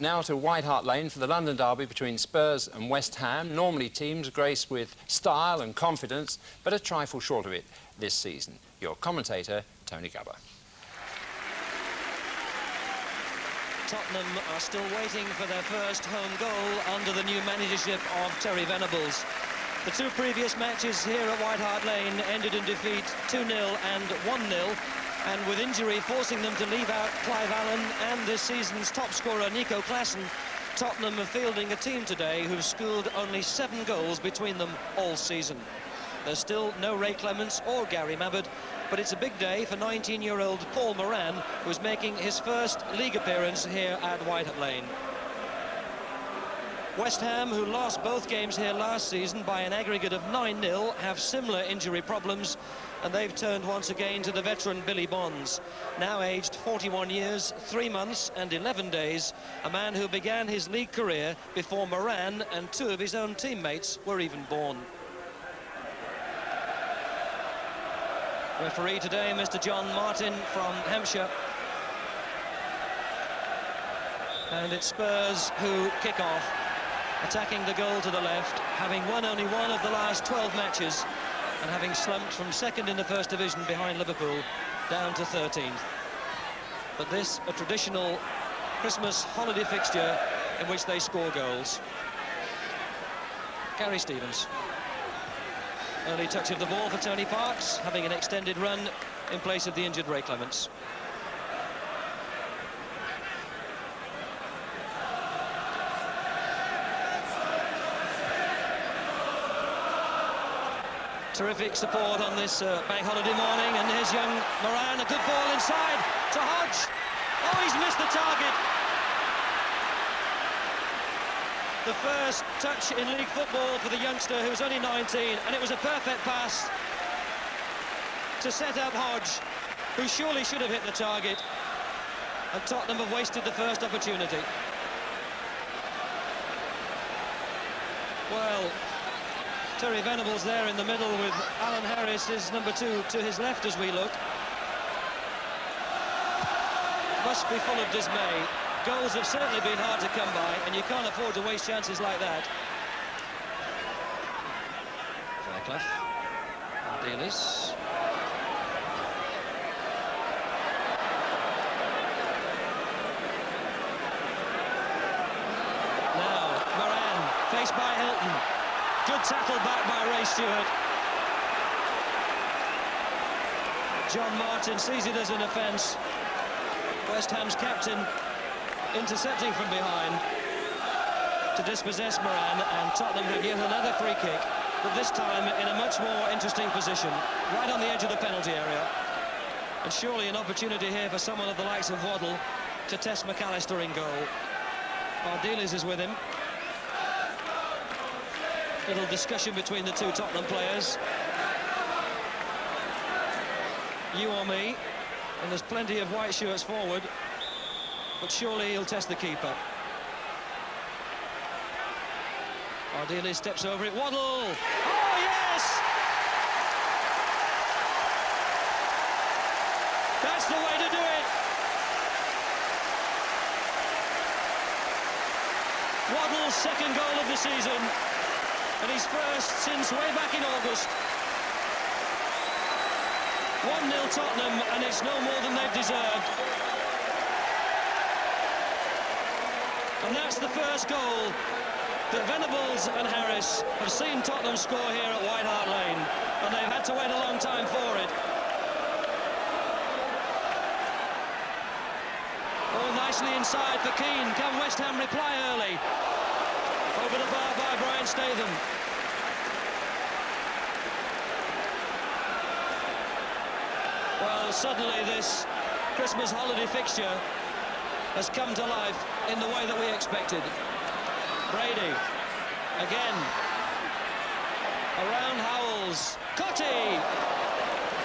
Now to White Hart Lane for the London derby between Spurs and West Ham. Normally teams graced with style and confidence, but a trifle short of it this season. Your commentator, Tony Gubber. Tottenham are still waiting for their first home goal under the new managership of Terry Venables. The two previous matches here at White Hart Lane ended in defeat 2-0 and 1-0. And with injury forcing them to leave out Clive Allen and this season's top scorer Nico Klassen, Tottenham are fielding a team today who've scored only 7 goals between them all season. There's still no Ray Clements or Gary Mabbutt, but it's a big day for 19-year-old Paul Moran, who's making his first league appearance here at White Hart Lane. West Ham, who lost both games here last season by an aggregate of 9-0, have similar injury problems, and they've turned once again to the veteran Billy Bonds, now aged 41 years, 3 months and 11 days, a man who began his league career before Moran and 2 of his own teammates were even born. Referee today, Mr. John Martin from Hampshire. And it's Spurs who kick off, attacking the goal to the left, having won only 1 of the last 12 matches, and having slumped from 2nd in the First Division behind Liverpool down to 13th. But this, a traditional Christmas holiday fixture in which they score goals. Gary Stevens. Early touch of the ball for Tony Parks, having an extended run in place of the injured Ray Clements. Terrific support on this bank holiday morning, and here's young Moran, a good ball inside to Hodge. Oh, he's missed the target. The first touch in league football for the youngster who's only 19, and it was a perfect pass to set up Hodge, who surely should have hit the target, and Tottenham have wasted the first opportunity. Well, Terry Venables there in the middle with Alan Harris, his number 2, to his left as we look. Must be full of dismay. Goals have certainly been hard to come by, and you can't afford to waste chances like that. Fairclough. Ardiles. Now, Moran, faced by Hughton. Good tackle back by Ray Stewart. John Martin sees it as an offence. West Ham's captain intercepting from behind to dispossess Moran, and Tottenham have yet another free kick, but this time in a much more interesting position, right on the edge of the penalty area. And surely an opportunity here for someone of the likes of Waddle to test McAllister in goal. Ardiles is with him. Little discussion between the two Tottenham players. You or me, and there's plenty of white shirts forward, but surely he'll test the keeper. Ardiles steps over it. Waddle! Oh, yes! That's the way to do it! Waddle's second goal of the season, and his first since way back in August. 1-0 Tottenham, and it's no more than they've deserved. And that's the first goal that Venables and Harris have seen Tottenham score here at White Hart Lane, and they've had to wait a long time for it. Oh, nicely inside for Keane. Can West Ham reply early? Over the bar by Brian Statham. Well, suddenly this Christmas holiday fixture has come to life in the way that we expected. Brady, again. Around Howells. Cotty!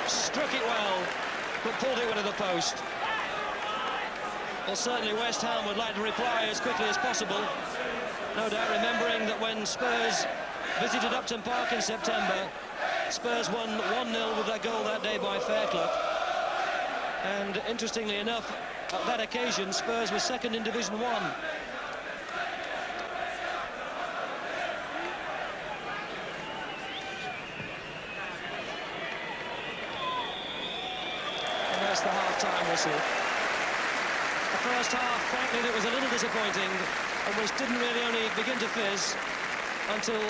Struck it well, but pulled it into the post. Well, certainly West Ham would like to reply as quickly as possible. No doubt remembering that when Spurs visited Upton Park in September, Spurs won 1-0 with that goal that day by Fairclough. And interestingly enough, at that occasion, Spurs were second in Division 1. That's the half-time whistle. The first half, frankly, that was a little disappointing, and which didn't really only begin to fizz until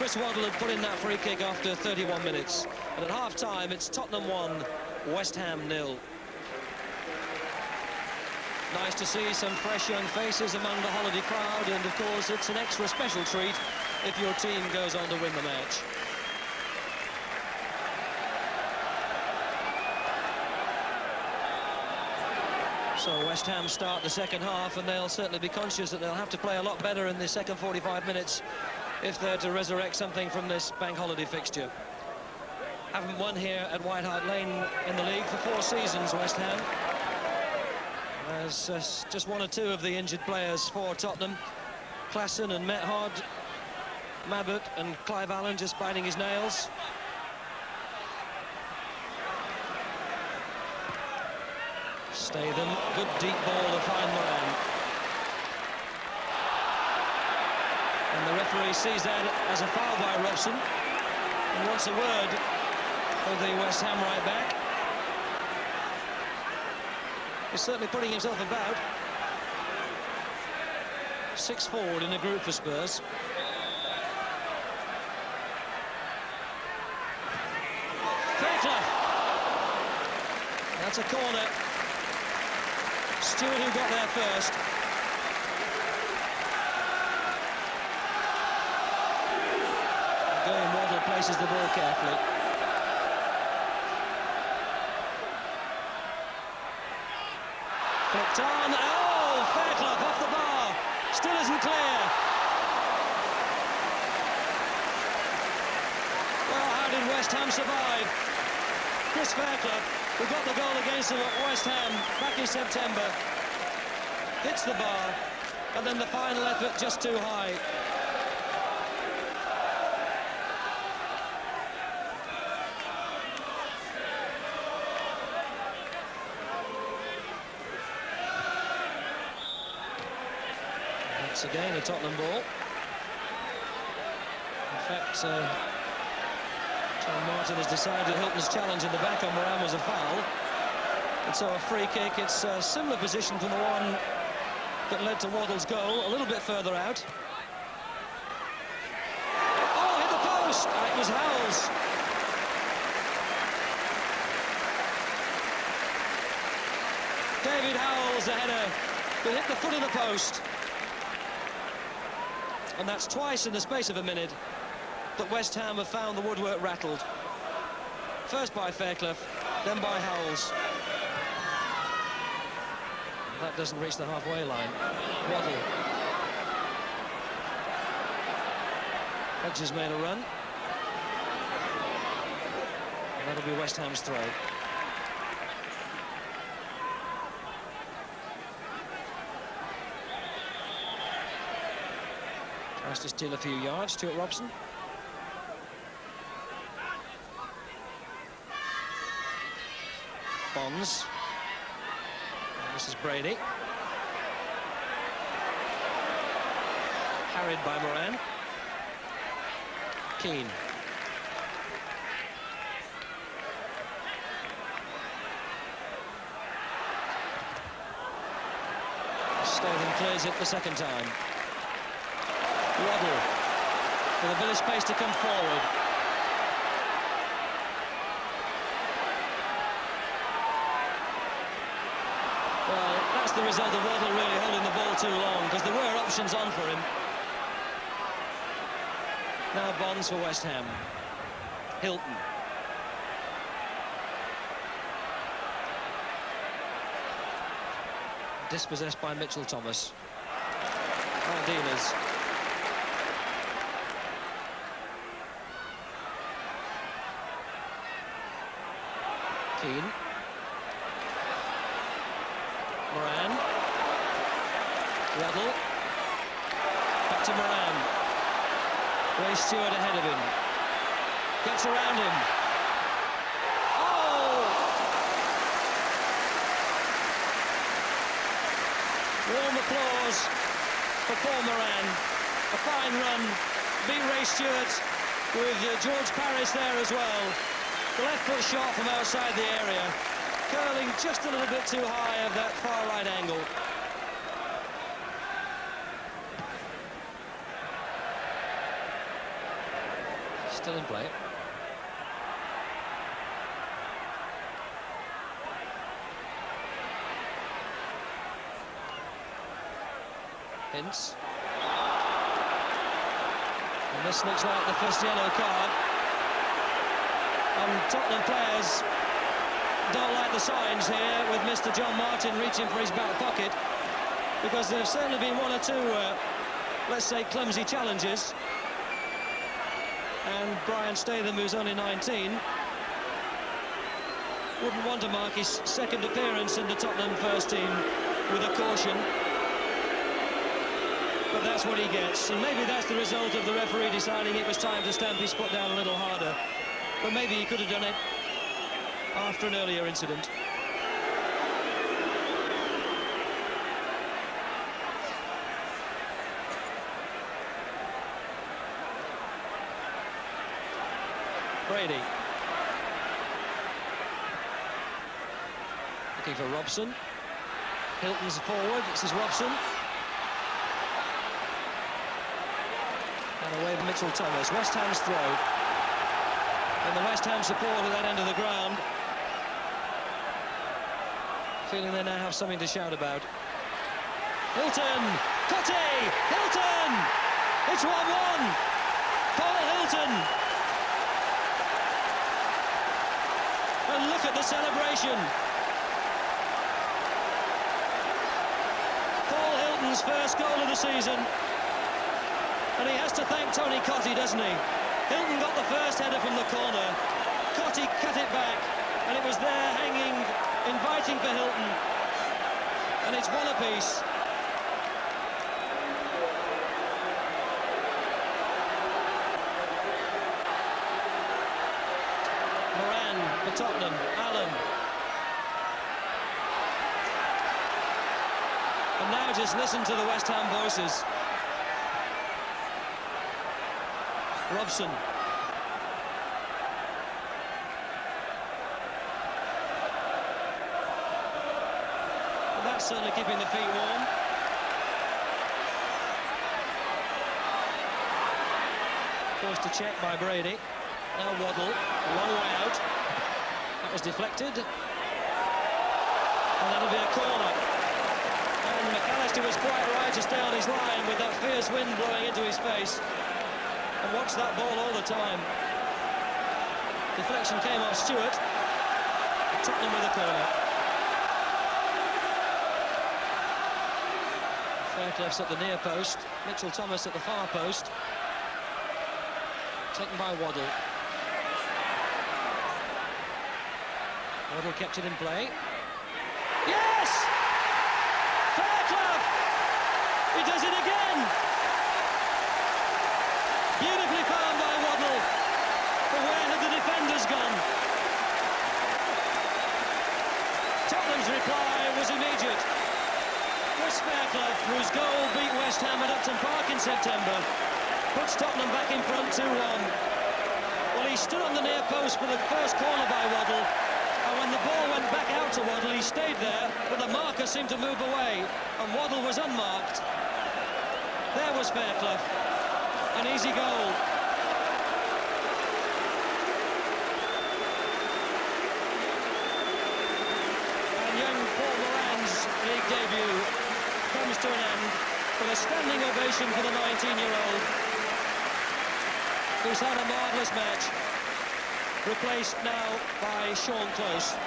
Chris Waddle had put in that free kick after 31 minutes. And at half-time, it's Tottenham 1, West Ham 0. Nice to see some fresh young faces among the holiday crowd, and of course it's an extra special treat if your team goes on to win the match. So West Ham start the second half, and they'll certainly be conscious that they'll have to play a lot better in the second 45 minutes if they're to resurrect something from this bank holiday fixture. Haven't won here at White Hart Lane in the league for 4 seasons, West Ham. There's just 1 or 2 of the injured players for Tottenham. Klassen and Method, Mabbutt and Clive Allen just biting his nails. Statham, good deep ball to find Moran. And the referee sees that as a foul by Robson and wants a word of the West Ham right back. He's certainly putting himself about. 6 forward in a group for Spurs. Fairclough. That's a corner. Stewart who got there first. Going Waddle places the ball carefully. Flicked on. Oh, Fairclough off the bar. Still isn't clear. Well, how did West Ham survive? Chris Fairclough, who got the goal against them at West Ham back in September, hits the bar, and then the final effort just too high. That's again a Tottenham ball. In fact, John Martin has decided Hughton's challenge in the back on Moran was a foul. And so a free kick. It's a similar position from the one that led to Waddle's goal, a little bit further out. Oh, hit the post! It was Howells. David Howells, the header, that hit the foot of the post. And that's twice in the space of a minute that West Ham have found the woodwork rattled. First by Fairclough, then by Howells. That doesn't reach the halfway line. Waddle. Hodge has made a run. And that'll be West Ham's throw. Tries to steal a few yards. Stuart Robson. Bonds. And this is Brady. Harried by Moran. Keane. Statham clears it the second time. Waddle with a bit of space to come forward. Well, that's the result of Waddle really holding the ball too long, because there were options on for him. Now Bonds for West Ham. Hughton. Dispossessed by Mitchell Thomas. Ardiles. Keane. Moran. Waddle. Back to Moran. Ray Stewart ahead of him. Gets around him. Oh! Warm applause for Paul Moran. A fine run. Beat Ray Stewart with George Paris there as well. The left foot shot from outside the area. curling just a little bit too high of that far right angle. Still in play. Hints. And this looks like the first yellow card. And Tottenham players don't like the signs here with Mr. John Martin reaching for his back pocket, because there have certainly been one or two, let's say, clumsy challenges. And Brian Statham, who's only 19, wouldn't want to mark his second appearance in the Tottenham first team with a caution. But that's what he gets, and maybe that's the result of the referee deciding it was time to stamp his foot down a little harder. But maybe he could have done it after an earlier incident. Brady. Looking for Robson. Hughton's forward, this is Robson. And away from Mitchell Thomas, West Ham's throw. And the West Ham support at that end of the ground, feeling they now have something to shout about. Hughton! Cutty! Hughton! It's 1-1! Paul Hughton! And look at the celebration! Paul Hughton's first goal of the season. And he has to thank Tony Cotty, doesn't he? Hughton got the first header from the corner. Cotty cut it back, and it was there hanging, inviting for Hughton. And it's one apiece. Moran for Tottenham. Allen. And now just listen to the West Ham voices. Robson. Well, that's certainly keeping the feet warm. Forced to check by Brady. Now Waddle, a long way out. That was deflected. And that'll be a corner. And McAllister was quite right to stay on his line with that fierce wind blowing into his face. And watch that ball all the time. Deflection came off Stewart. Tottenham with a corner. Fairclough's at the near post. Mitchell Thomas at the far post. Taken by Waddle. Waddle kept it in play. Yes! Fairclough! He does it again! Beautifully found by Waddle. But where have the defenders gone? Tottenham's reply was immediate. Chris Fairclough, whose goal beat West Ham at Upton Park in September, puts Tottenham back in front 2-1. Well, he stood on the near post for the first corner by Waddle, and when the ball went back out to Waddle, he stayed there, but the marker seemed to move away, and Waddle was unmarked. There was Fairclough. An easy goal. And young Paul Moran's league debut comes to an end with a standing ovation for the 19-year-old, who's had a marvellous match, replaced now by Sean Close,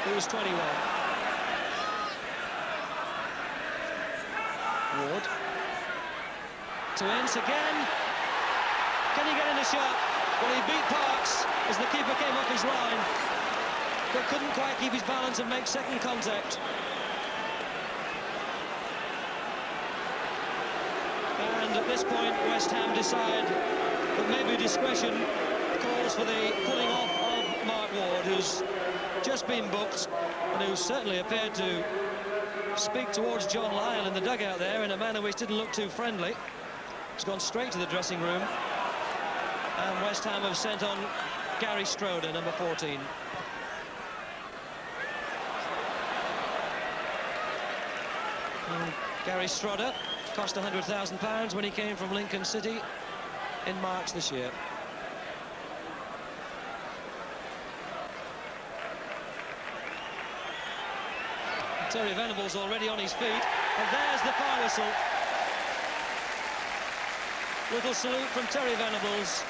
who's 21. Ward. To Ince again. Can he get in a shot? Well, he beat Parks as the keeper came off his line, but couldn't quite keep his balance and make second contact. And at this point, West Ham decide that maybe discretion calls for the pulling off of Mark Ward, who's just been booked and who certainly appeared to speak towards John Lyall in the dugout there in a manner which didn't look too friendly. He's gone straight to the dressing room. And West Ham have sent on Gary Stroder, number 14. Gary Strodder cost £100,000 when he came from Lincoln City in March this year. Terry Venables already on his feet, and there's the fire whistle. Little salute from Terry Venables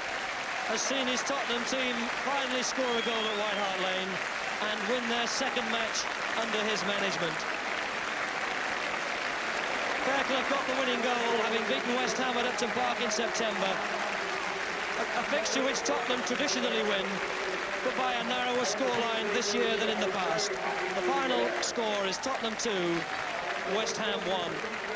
has seen his Tottenham team finally score a goal at White Hart Lane and win their second match under his management. Fairclough got the winning goal, having beaten West Ham at Upton Park in September. A fixture which Tottenham traditionally win, but by a narrower scoreline this year than in the past. The final score is Tottenham 2, West Ham 1.